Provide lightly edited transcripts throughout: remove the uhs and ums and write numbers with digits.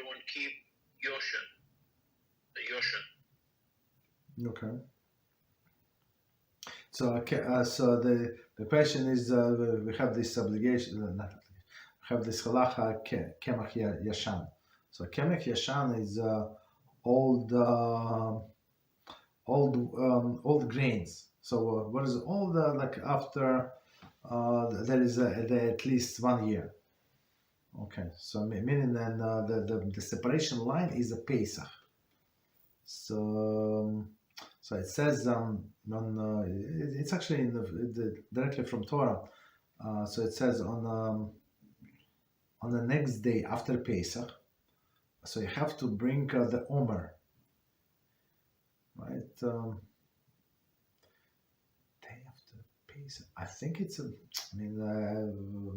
everyone keep Yoshon, the Yoshon. Okay. So so the question is, we have this obligation, not obligation, we have this halacha kemach yashan. So kemach yashan is old grains. So what is all the like after there is at least 1 year. Okay, so meaning then the separation line is a Pesach. So so it says it's actually in directly from Torah. So it says on the next day after Pesach. So you have to bring the Omer, right? Day after Pesach. I think it's a. I mean,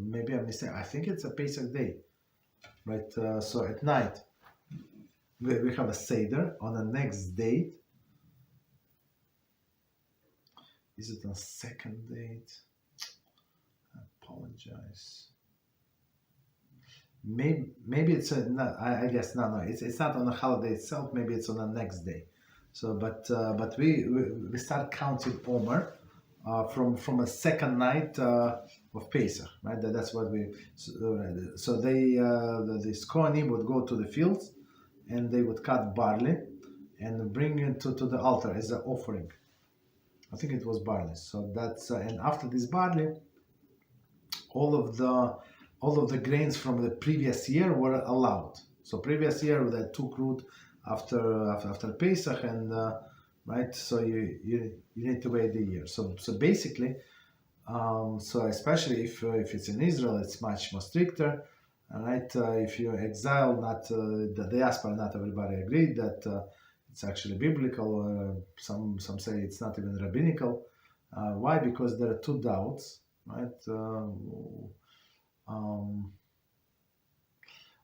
maybe I'm mistaken. I think it's a Pesach day, right? So at night we have a Seder on the next date. Is it on second date? I apologize. Maybe it's not. I guess no. It's not on the holiday itself. Maybe it's on the next day. So, but we start counting Omer from a second night of Pesach, right? That's what we. So they the Kohanim would go to the fields, and they would cut barley, and bring it to the altar as an offering. I think it was barley. So that's and after this barley, all of the grains from the previous year were allowed. So previous year they took root after Pesach, and right. So you need to wait a year. So basically, so especially if it's in Israel, it's much more stricter. Right. If you're exiled, not the diaspora, not everybody agreed that it's actually biblical. Some say it's not even rabbinical. Why? Because there are two doubts, right?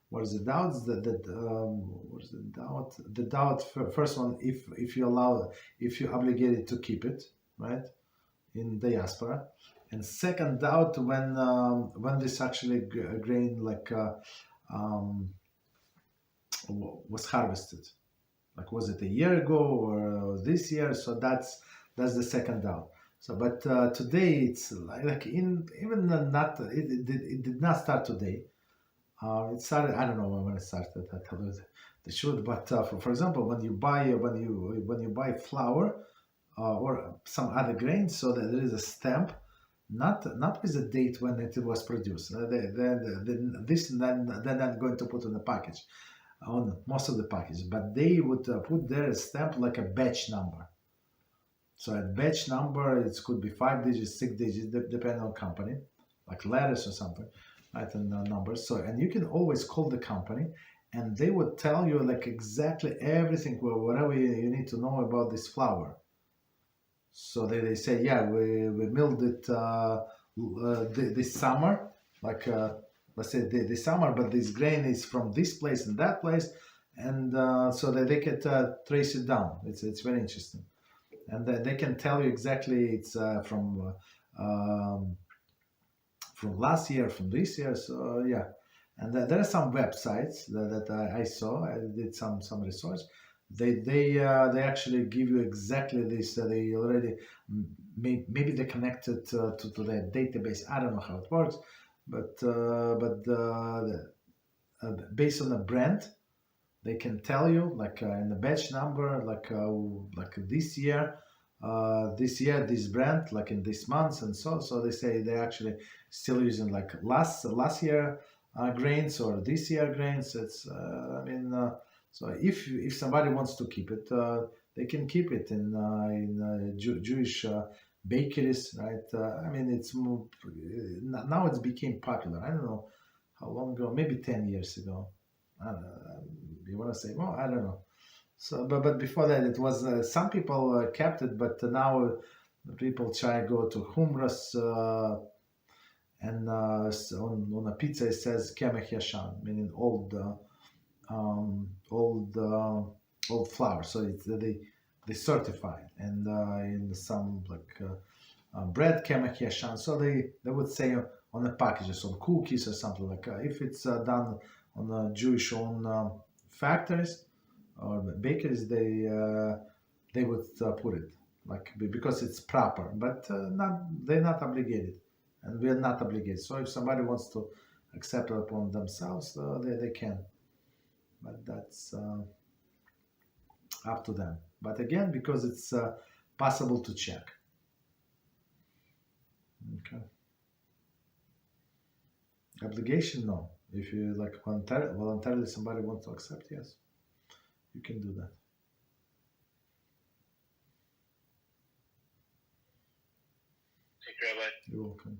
What is the doubts? What is the doubt? The doubt first one, if you obligated to keep it, right, in diaspora, and second doubt when this actually grain was harvested. Like, was it a year ago or this year? So that's the second doubt. So, but today it's like it did not start today. It started. I don't know when it started. I tell you the truth. But for example, when you buy flour or some other grain, so that there is a stamp, not with the date when it was produced. They're not going to put on the package, on most of the packages, but they would put their stamp like a batch number. So at batch number, it could be 5 digits, 6 digits, depending on company, like letters or something, right? And numbers. So, and you can always call the company, and they would tell you like exactly everything, whatever you need to know about this flour. So they say, yeah, we milled it this summer, like let's say this summer, but this grain is from this place and that place, and so that they could trace it down. It's very interesting, and they can tell you exactly it's from last year, from this year. So yeah, and there are some websites that I saw. I did some research. They actually give you exactly this. They already maybe they connected to their database. I don't know how it works, but based on the brand, they can tell you like in the batch number, like this year, this brand, like in this month, and so they say they actually still using like last year grains or this year grains. It's so if somebody wants to keep it, they can keep it in Jewish bakeries, right? It's now it's became popular. I don't know how long ago, maybe 10 years ago. You want to say, well, I don't know. So, but before that, it was some people kept it, but now people try to go to hummus, and on a pizza it says kemech yashan, meaning old flour. So it's they certify, and in some bread kemech yashan. So they would say on the packages, on cookies or something like if it's done on a Jewish own factories or bakeries, they would put it because it's proper, but they're not obligated, and we're not obligated. So if somebody wants to accept it upon themselves, they can, but that's up to them. But again, because it's possible to check. Okay. Obligation, no. If you voluntarily somebody wants to accept, yes, you can do that. Thank you, Rabbi. You're welcome.